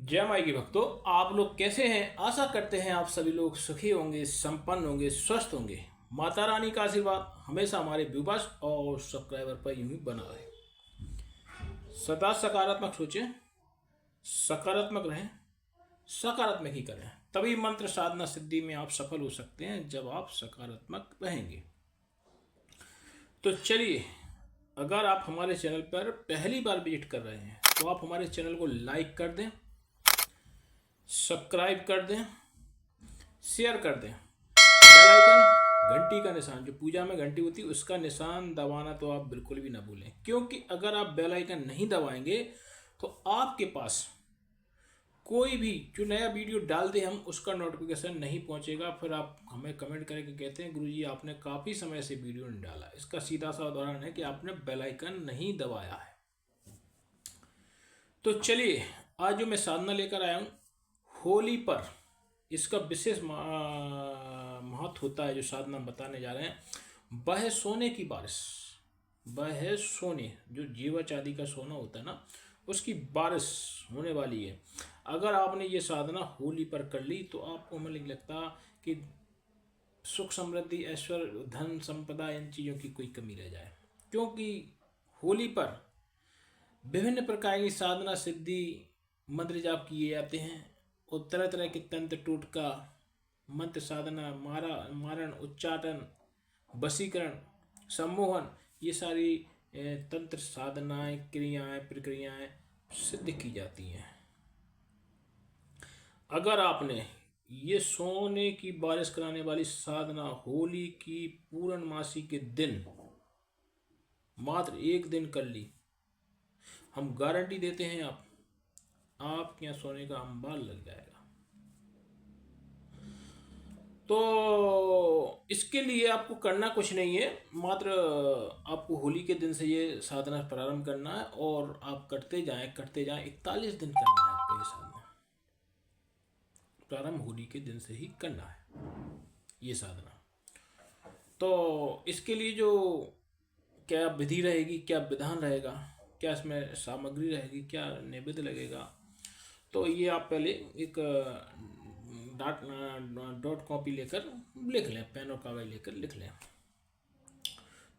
जय माई की भक्तों, आप लोग कैसे हैं। आशा करते हैं आप सभी लोग सुखी होंगे, संपन्न होंगे, स्वस्थ होंगे। माता रानी का आशीर्वाद हमेशा हमारे व्यूवर्स और सब्सक्राइबर पर यूं ही बना रहे। सदा सकारात्मक सोचें, सकारात्मक रहें, सकारात्मक ही करें। तभी मंत्र साधना सिद्धि में आप सफल हो सकते हैं जब आप सकारात्मक रहेंगे। तो चलिए, अगर आप हमारे चैनल पर पहली बार विजिट कर रहे हैं तो आप हमारे चैनल को लाइक कर दें, सब्सक्राइब कर दें, शेयर कर दें। बेल आइकन, घंटी का निशान, जो पूजा में घंटी होती है उसका निशान दबाना तो आप बिल्कुल भी ना भूलें, क्योंकि अगर आप बेल आइकन नहीं दबाएंगे तो आपके पास कोई भी जो नया वीडियो डाल दे हम उसका नोटिफिकेशन नहीं पहुंचेगा। फिर आप हमें कमेंट करके कहते हैं गुरुजी आपने काफ़ी समय से वीडियो नहीं डाला। इसका सीधा सा उदाहरण है कि आपने बेल आइकन नहीं दबाया है। तो चलिए, आज जो मैं साधना लेकर आया हूँ होली पर, इसका विशेष महत्व होता है। जो साधना हम बताने जा रहे हैं वह है सोने की बारिश। वह है सोने, जो जीवच आदि का सोना होता है ना, उसकी बारिश होने वाली है। अगर आपने ये साधना होली पर कर ली तो आपको हमें नहीं लगता कि सुख समृद्धि ऐश्वर्य धन संपदा इन चीज़ों की कोई कमी रह जाए, क्योंकि होली पर विभिन्न प्रकार की साधना सिद्धि मंत्र जाप किए जाते हैं और तरह तरह के तंत्र टोटका मंत्र साधना मारण उच्चाटन वशीकरण सम्मोहन, ये सारी तंत्र साधनाएं क्रियाएं प्रक्रियाएं सिद्ध की जाती हैं। अगर आपने ये सोने की बारिश कराने वाली साधना होली की पूर्णमासी के दिन मात्र एक दिन कर ली, हम गारंटी देते हैं आपके यहाँ सोने का अंबार लग जाएगा। तो इसके लिए आपको करना कुछ नहीं है, मात्र आपको होली के दिन से ये साधना प्रारंभ करना है और आप करते जाएं 41 दिन करना है आपको। ये साधना प्रारंभ होली के दिन से ही करना है ये साधना। तो इसके लिए जो क्या विधि रहेगी, क्या विधान रहेगा, क्या इसमें सामग्री रहेगी, क्या नैवेद्य लगेगा, तो ये आप पहले एक डॉट कॉपी लेकर लिख लें, पेन और कागज लेकर लिख लें।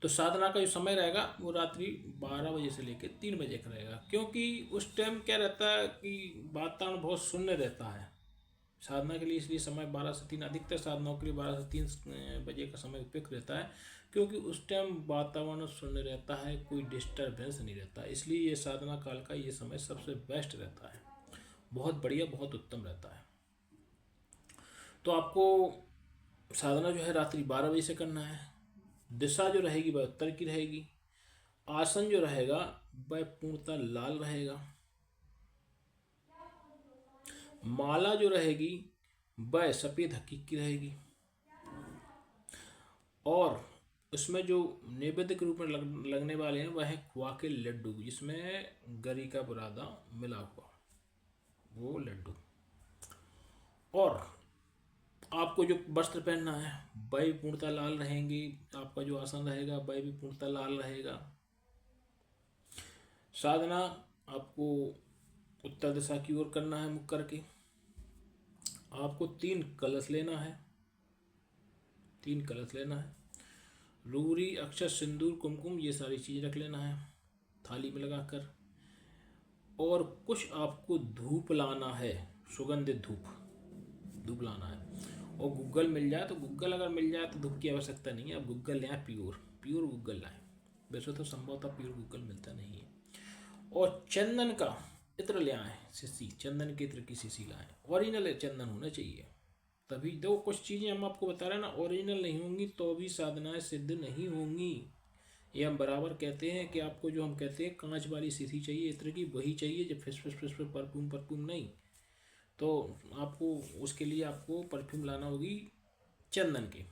तो साधना का जो समय रहेगा वो रात्रि 12 बजे से लेकर 3 बजे का रहेगा, क्योंकि उस टाइम क्या रहता है कि वातावरण बहुत शून्य रहता है साधना के लिए। इसलिए समय 12 से 3, अधिकतर साधनाओं के लिए 12 से 3 बजे का समय उपयुक्त रहता है, क्योंकि उस टाइम वातावरण शून्य रहता है, कोई डिस्टर्बेंस नहीं रहता। इसलिए ये साधना काल का ये समय सबसे बेस्ट रहता है, बहुत बढ़िया, बहुत उत्तम रहता है। तो आपको साधना जो है रात्रि 12 बजे से करना है। दिशा जो रहेगी वह उत्तर की रहेगी। आसन जो रहेगा वह पूर्णतः लाल रहेगा। माला जो रहेगी वह सफ़ेद हकीक की रहेगी। और उसमें जो नैवेद्य के रूप में लगने वाले हैं वह है खोआ के लड्डू, जिसमें गरी का बुरादा मिला हुआ वो लड्डू। और आपको जो वस्त्र पहनना है वह भी पूर्णतः लाल रहेंगे। आपका जो आसन रहेगा वह भी पूर्णतः लाल रहेगा। साधना आपको उत्तर दिशा की ओर करना है मुख करके। आपको 3 कलश लेना है, 3 कलश लेना है। रूरी अक्षर सिंदूर कुमकुम ये सारी चीज़ रख लेना है थाली में लगाकर। और कुछ आपको धूप लाना है, सुगंधित धूप लाना है। और गूगल मिल जाए तो गूगल, अगर मिल जाए तो धूप की आवश्यकता नहीं है, आप गूगल लें, प्योर गूगल लाएँ। वैसे तो संभवतः प्योर गूगल मिलता नहीं है। और चंदन का इत्र ले आए, शीशी, चंदन के इत्र की शीशी लाएँ। ओरिजिनल चंदन होना चाहिए, तभी दो कुछ चीज़ें हम आपको बता रहे हैं ना, ओरिजिनल नहीं होंगी तो भी साधनाएं सिद्ध नहीं होंगी। ये हम बराबर कहते हैं कि आपको जो हम कहते हैं कांच वाली शीशी चाहिए इत्र की, वही चाहिए, जो फिस परफ्यूम नहीं। तो आपको उसके लिए आपको परफ्यूम लाना होगी चंदन की।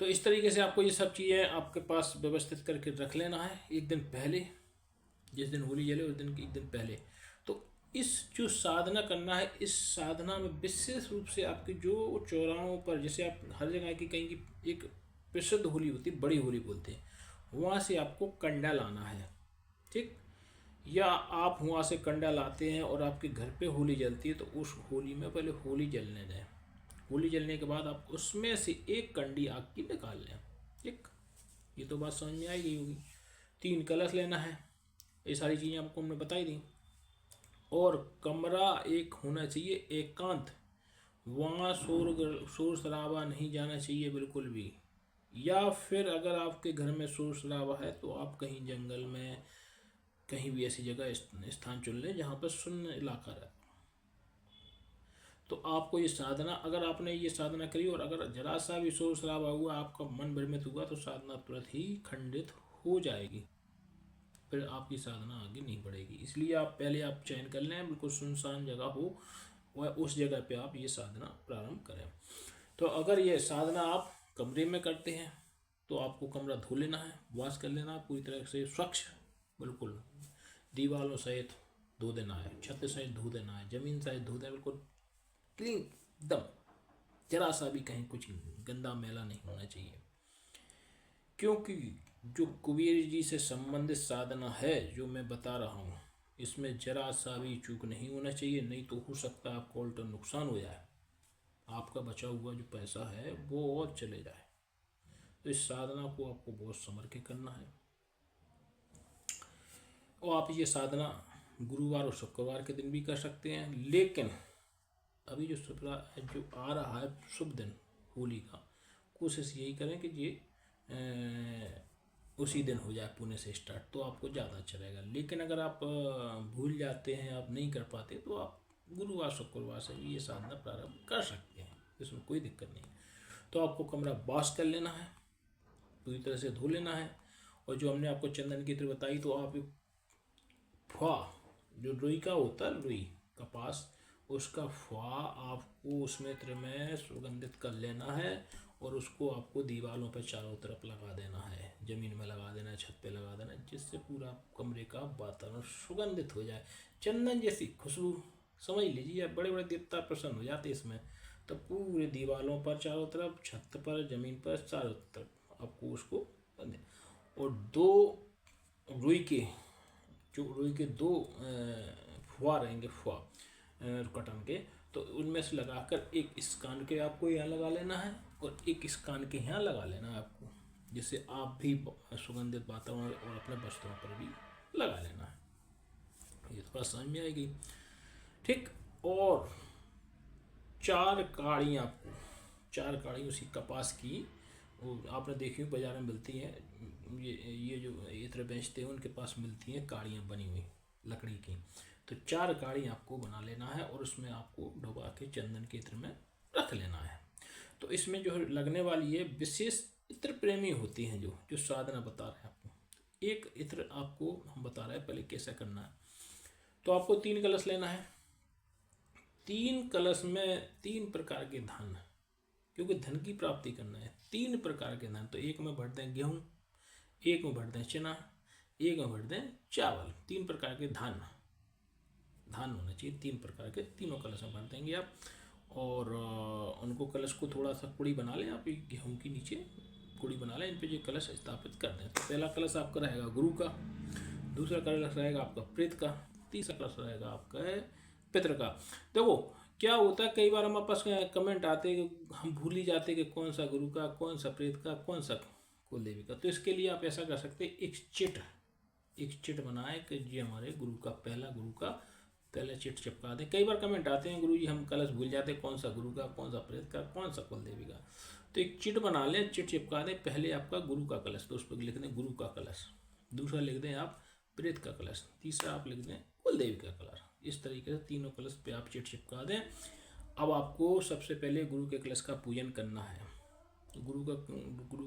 तो इस तरीके से आपको ये सब चीज़ें आपके पास व्यवस्थित करके रख लेना है एक दिन पहले। जिस दिन होली जले उस दिन एक दिन पहले। तो इस जो साधना करना है, इस साधना में विशेष रूप से आपके जो चौराहों पर, जैसे आप हर जगह की कहीं की एक प्रसिद्ध होली होती है, बड़ी होली बोलते हैं, वहाँ से आपको कंडा लाना है। ठीक, या आप वहाँ से कंडा लाते हैं और आपके घर पे होली जलती है, तो उस होली में पहले होली जलने दें। होली जलने के बाद आप उसमें से एक कंडी आग की निकाल लें। ठीक, ये तो बात समझ में आई गई होगी। 3 कलश लेना है, ये सारी चीज़ें आपको हमने बताई दी। और कमरा एक होना चाहिए एकांत, वहाँ शोर शराबा नहीं जाना चाहिए बिल्कुल भी। या फिर अगर आपके घर में शोर शराबा है तो आप कहीं जंगल में, कहीं भी ऐसी जगह स्थान चुन लें जहाँ पर सुन्न इलाका रहे। तो आपको ये साधना, अगर आपने ये साधना करी और अगर जरा सा भी शोर शराबा हुआ, आपका मन भ्रमित हुआ, तो साधना तुरंत ही खंडित हो जाएगी, फिर आपकी साधना आगे नहीं बढ़ेगी। इसलिए आप पहले आप चयन कर लें, बिल्कुल सुनसान जगह हो वह उस जगह पे आप ये साधना प्रारंभ करें। तो अगर ये साधना आप कमरे में करते हैं तो आपको कमरा धो लेना है, वॉश कर लेना है पूरी तरह से स्वच्छ, बिल्कुल दीवारों सहित धो देना है, छत सहित धो देना है, जमीन सहित धो देना, बिल्कुल क्लीन एकदम, जरा सा भी कहीं कुछ गंदा मैला नहीं होना चाहिए। क्योंकि जो कुबेर जी से संबंधित साधना है जो मैं बता रहा हूँ, इसमें जरा सा भी चूक नहीं होना चाहिए, नहीं तो हो सकता है आपको उल्टा नुकसान हो जाए, आपका बचा हुआ जो पैसा है वो और चले जाए। तो इस साधना को आपको बहुत संभल के करना है। और आप ये साधना गुरुवार और शुक्रवार के दिन भी कर सकते हैं, लेकिन अभी जो आ रहा है शुभ दिन होली का, कोशिश यही करें कि ये उसी दिन हो जाए पुणे से स्टार्ट, तो आपको ज़्यादा अच्छा रहेगा। लेकिन अगर आप भूल जाते हैं, आप नहीं कर पाते, तो आप गुरुवार शुक्रवार से भी ये साधना प्रारंभ कर सकते हैं, इसमें कोई दिक्कत नहीं। तो आपको कमरा वॉश कर लेना है, पूरी तरह से धो लेना है। और जो हमने आपको चंदन की इत्र बताई, तो आप फुआ, जो रुई का होता है, रुई कपास, उसका फुआ आपको उसमें इत्र में सुगंधित कर लेना है और उसको आपको दीवारों पर चारों तरफ लगा देना है, जमीन में लगा देना है, छत पे लगा देना है, जिससे पूरा कमरे का वातावरण सुगंधित हो जाए, चंदन जैसी खुशबू। समझ लीजिए, बड़े बड़े देवता प्रसन्न हो जाते इसमें। तो पूरे दीवारों पर चारों तरफ, छत पर, जमीन पर, चारों तरफ आपको उसको बंदे। और 2 रुई के, जो रुई के 2 फुआ रहेंगे, फुआ कटन के, तो उनमें से लगाकर एक इस कान के आपको यहाँ लगा लेना है और एक इस कान के यहाँ लगा लेना है आपको, जिससे आप भी सुगंधित वातावरण और अपने वस्त्रों पर भी लगा लेना है। ये थोड़ा समझ में आएगी। ठीक, और 4 काड़ी, आपको 4 काड़ी उसी कपास की, वो आपने देखी हुई बाजार में मिलती हैं, ये जो इत्र बेचते हैं उनके पास मिलती हैं काड़ियाँ बनी हुई लकड़ी की। तो 4 काड़ी आपको बना लेना है और उसमें आपको डुबा के चंदन के इत्र में रख लेना है। तो इसमें जो लगने वाली है विशेष इत्र प्रेमी होती हैं, जो साधना बता रहे हैं आपको। एक इत्र आपको हम बता रहे हैं पहले कैसा करना है। तो आपको 3 कलश लेना है, 3 कलश में 3 प्रकार के धान, क्योंकि धन की प्राप्ति करना है, 3 प्रकार के धान। तो एक में भर दें गेहूँ, एक में भर दें चना, एक में भर दें चावल। 3 प्रकार के धान होना चाहिए, 3 प्रकार के, तीनों कलश में भर देंगे आप। और उनको कलश को थोड़ा सा कुड़ी बना लें आप, गेहूँ की नीचे कुड़ी बना लें, इन पे जो कलश स्थापित कर दें। तो पहला कलश आपका रहेगा गुरु का, दूसरा कलश रहेगा आपका प्रेत का, तीसरा कलश रहेगा आपका पितृ का। देखो क्या होता है, कई बार हमारे पास कमेंट आते हैं कि हम भूल ही जाते हैं कि कौन सा गुरु का, कौन सा प्रेत का, कौन सा कुलदेवी का। तो इसके लिए आप ऐसा कर सकते हैं, एक चिट बनाए कि जी हमारे गुरु का, पहला गुरु का पहले चिट चिपका दें। कई बार कमेंट आते हैं गुरु जी हम कलश भूल जाते हैं, कौन सा गुरु का, कौन सा प्रेत का, कौन सा कुलदेवी का। तो एक चिट बना लें, चिट चिपका दें, पहले आपका गुरु का कलश, तो उस पर लिख दें गुरु का कलश, दूसरा लिख दें आप प्रेत का कलश, तीसरा आप लिख दें कुलदेवी का कलश। इस तरीके से तीनों कलश पे आप चिट चिपका दें। अब आपको सबसे पहले गुरु के कलश का पूजन करना है। गुरु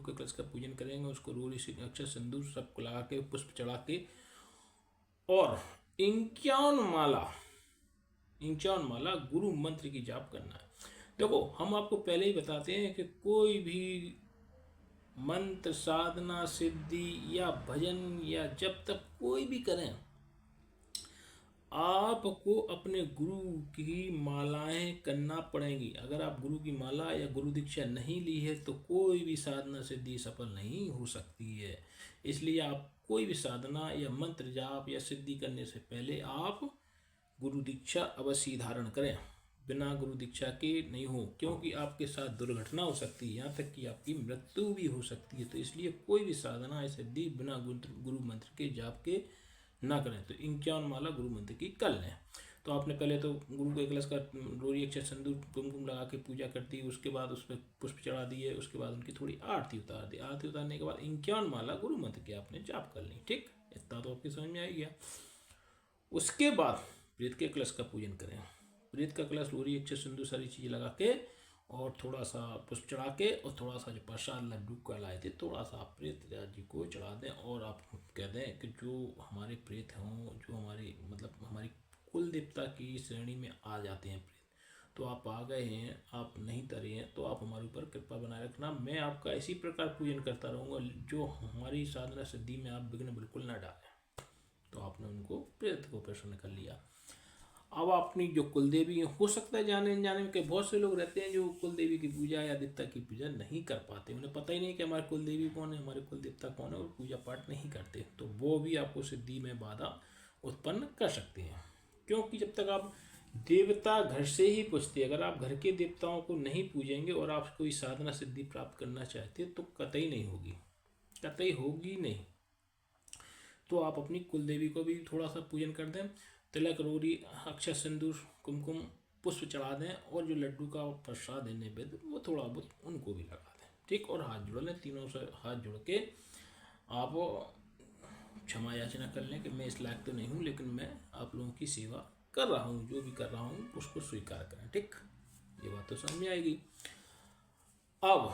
के कलश का पूजन करेंगे, उसको रोली से अक्षर सिंदूर सब लगा के, पुष्प चढ़ा के, और 51 माला गुरु मंत्र की जाप करना है। देखो हम आपको पहले ही बताते हैं कि कोई भी मंत्र, साधना, सिद्धि या भजन या जब तक कोई भी करें, आपको अपने गुरु की मालाएं करना पड़ेंगी। अगर आप गुरु की माला या गुरु दीक्षा नहीं ली है तो कोई भी साधना सिद्धि सफल नहीं हो सकती है। इसलिए आप कोई भी साधना या मंत्र जाप या सिद्धि करने से पहले आप गुरु दीक्षा अवश्य धारण करें। बिना गुरु दीक्षा के नहीं हो, क्योंकि आपके साथ दुर्घटना हो सकती है, यहाँ तक कि आपकी मृत्यु भी हो सकती है। तो इसलिए कोई भी साधना या सिद्धि बिना गुरु मंत्र के जाप के ना करें। तो 51 माला गुरु मंत्र की कर लें। तो आपने पहले तो गुरु को 1 कलश का रोरी अक्षत सिंदूर कुमकुम लगा के पूजा कर दी, उसके बाद उस पर पुष्प चढ़ा दिए, उसके बाद उनकी थोड़ी आरती उतार दी। आरती उतारने के बाद 51 माला गुरु मंत्र की आपने जाप कर ली। ठीक, इतना तो आपकी समझ में आ गया। उसके बाद प्रेत के कलश का पूजन करें। प्रेत का कलश रोरी अक्षत सिंदूर सारी चीज़ें लगा के और थोड़ा सा पुष्प चढ़ा के और थोड़ा सा जो प्रसाद लड्डू का लाए थे थोड़ा सा आप प्रेत जी को चढ़ा दें। और आप कह दें कि जो हमारे प्रेत हों, जो हमारी मतलब हमारी कुल देवता की श्रेणी में आ जाते हैं प्रेत, तो आप आ गए हैं, आप नहीं तरे हैं, तो आप हमारे ऊपर कृपा बनाए रखना। मैं आपका इसी प्रकार पूजन करता रहूँगा, जो हमारी साधना सिद्धि में आप विघ्न बिल्कुल ना डालें। तो आपने उनको प्रेत को प्रसन्न कर लिया। अब अपनी जो कुलदेवी हो सकता है जाने अनजाने में, के बहुत से लोग रहते हैं जो कुलदेवी की पूजा या देवता की पूजा नहीं कर पाते, उन्हें पता ही नहीं कि हमारे कुलदेवी कौन है, हमारे कुल देवता कौन है, और पूजा पाठ नहीं करते। तो वो भी आपको सिद्धि में बाधा उत्पन्न कर सकते हैं। क्योंकि जब तक आप देवता घर से ही पूजते, अगर आप घर के देवताओं को नहीं पूजेंगे और आप कोई साधना सिद्धि प्राप्त करना चाहते तो कतई नहीं होगी, कतई होगी नहीं। तो आप अपनी कुलदेवी को भी थोड़ा सा पूजन कर दें, तिलक रोरी अक्षत सिंदूर कुमकुम पुष्प चढ़ा दें, और जो लड्डू का प्रसाद है नैवेद्य वो थोड़ा बहुत उनको भी लगा दें। ठीक, और हाथ जोड़ लें, तीनों से हाथ जोड़ के आप क्षमा याचना कर लें कि मैं इस लायक तो नहीं हूँ, लेकिन मैं आप लोगों की सेवा कर रहा हूँ, जो भी कर रहा हूँ उसको स्वीकार करें। ठीक, ये बात तो समझ में आएगी। अब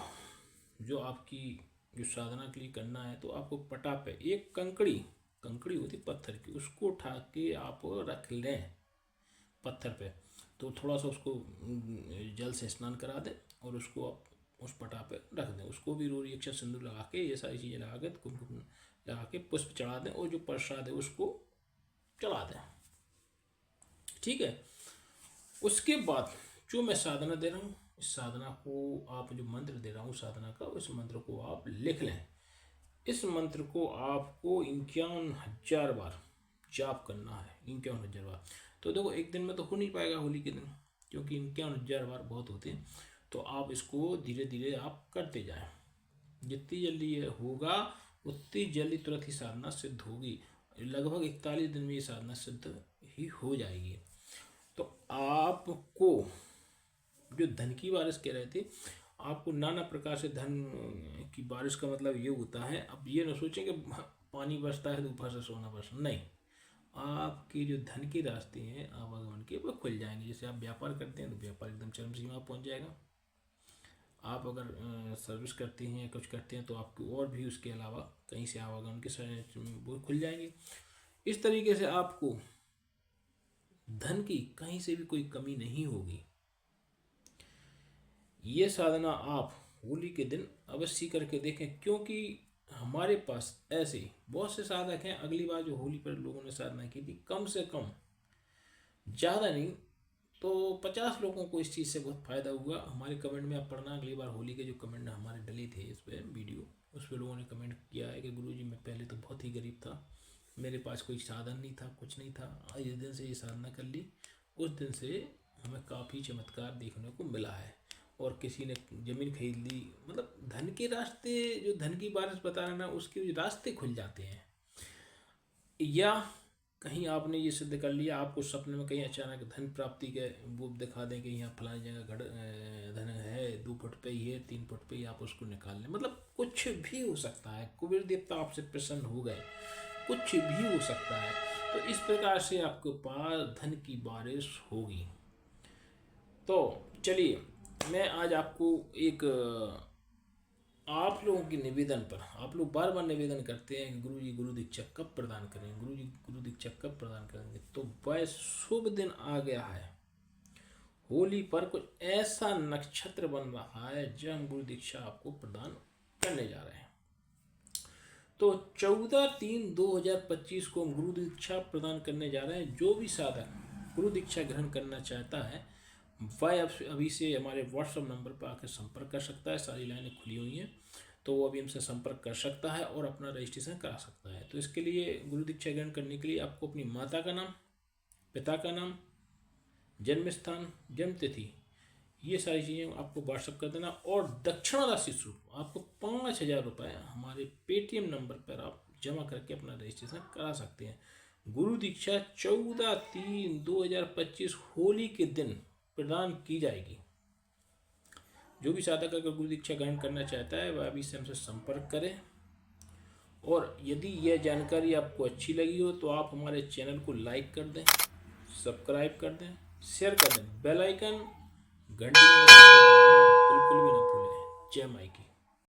जो आपकी जो साधना के लिए करना है, तो आपको पटा पे एक कंकड़ी होती पत्थर की, उसको उठा के आप रख लें पत्थर पे। तो थोड़ा सा उसको जल से स्नान करा दें और उसको आप उस पटा पे रख दें। उसको भी रोरी अक्षत सिंदूर लगा के, ये सारी चीज़ें लगा के, कुमकुम लगा के पुष्प चढ़ा दें, और जो प्रसाद है उसको चढ़ा दें। ठीक है, उसके बाद जो मैं साधना दे रहा हूँ, इस साधना को आप जो मंत्र दे रहा हूँ साधना का, उस मंत्र को आप लिख लें। इस मंत्र को आपको 51,000 बार जाप करना है, 51,000 बार। तो देखो एक दिन में तो हो नहीं पाएगा होली के दिन, क्योंकि 51,000 बार बहुत होते हैं। तो आप इसको धीरे धीरे आप करते जाएं, जितनी जल्दी ये होगा उतनी जल्दी तुरंत ही साधना सिद्ध होगी। लगभग 41 दिन में ये साधना सिद्ध ही हो जाएगी। तो आपको जो धन की बारिश कह रहे थे, आपको नाना प्रकार से धन की बारिश का मतलब ये होता है, अब ये ना सोचें कि पानी बरसता है तो ऊपर से सोना बरसता, नहीं। आपके जो धन के रास्ते हैं आवागमन के, वो खुल जाएंगे। जैसे आप व्यापार करते हैं तो व्यापार एकदम चरम सीमा पहुंच जाएगा। आप अगर सर्विस करते हैं या कुछ करते हैं तो आपको और भी उसके अलावा कहीं से आवागमन के वो खुल जाएंगे। इस तरीके से आपको धन की कहीं से भी कोई कमी नहीं होगी। ये साधना आप होली के दिन अवश्य करके देखें, क्योंकि हमारे पास ऐसे बहुत से साधक हैं। अगली बार जो होली पर लोगों ने साधना की थी, कम से कम ज़्यादा नहीं तो 50 लोगों को इस चीज़ से बहुत फ़ायदा हुआ। हमारे कमेंट में आप पढ़ना, अगली बार होली के जो कमेंट हमारे डले थे इस पर वीडियो, उस पर लोगों ने कमेंट किया है कि गुरुजी मैं पहले तो बहुत ही गरीब था, मेरे पास कोई साधन नहीं था, कुछ नहीं था, आज जिस दिन से ये साधना कर ली उस दिन से हमें काफ़ी चमत्कार देखने को मिला है। और किसी ने ज़मीन खरीद ली, मतलब धन के रास्ते, जो धन की बारिश बता रहा ना, उसके रास्ते खुल जाते हैं। या कहीं आपने ये सिद्ध कर लिया, आपको सपने में कहीं अचानक धन प्राप्ति के वो दिखा दें कि यहाँ फलानी जगह धन है, 2 फुट पे ही है, 3 फुट पे ही, आप उसको निकाल लें। मतलब कुछ भी हो सकता है, कुबेर देवता आपसे प्रसन्न हो गए, कुछ भी हो सकता है। तो इस प्रकार से आपके पास धन की बारिश होगी। तो चलिए, मैं आज आपको एक आप लोगों के निवेदन पर, आप लोग बार बार निवेदन करते हैं कि गुरुजी गुरु दीक्षा कब प्रदान करेंगे, गुरुजी गुरु दीक्षा कब प्रदान करेंगे। तो वह शुभ दिन आ गया है, होली पर कुछ ऐसा नक्षत्र बन रहा है जब हम गुरु दीक्षा आपको प्रदान करने जा रहे हैं। तो 14/3/2025 को हम गुरु दीक्षा प्रदान करने जा रहे हैं। जो भी साधक गुरु दीक्षा ग्रहण करना चाहता है वह अभी से हमारे व्हाट्सएप नंबर पर आकर संपर्क कर सकता है। सारी लाइनें खुली हुई हैं। तो वो अभी हमसे संपर्क कर सकता है और अपना रजिस्ट्रेशन करा सकता है। तो इसके लिए गुरु दीक्षा ग्रहण करने के लिए आपको अपनी माता का नाम, पिता का नाम, जन्म स्थान, जन्म तिथि, ये सारी चीज़ें आपको व्हाट्सअप कर देना। और दक्षिणा राशि स्वरूप आपको 5,000 रुपये हमारे पेटीएम नंबर पर आप जमा करके अपना रजिस्ट्रेशन करा सकते हैं। गुरु दीक्षा 14/3/2025 होली के दिन प्रदान की जाएगी। जो भी साधक अगर गुरु दीक्षा ग्रहण करना चाहता है वह अभी से हमसे संपर्क करें। और यदि यह जानकारी आपको अच्छी लगी हो तो आप हमारे चैनल को लाइक कर दें, सब्सक्राइब कर दें, शेयर कर दें, बेल आइकन घंटी में बिल्कुल भी ना भूलें। जय माई की।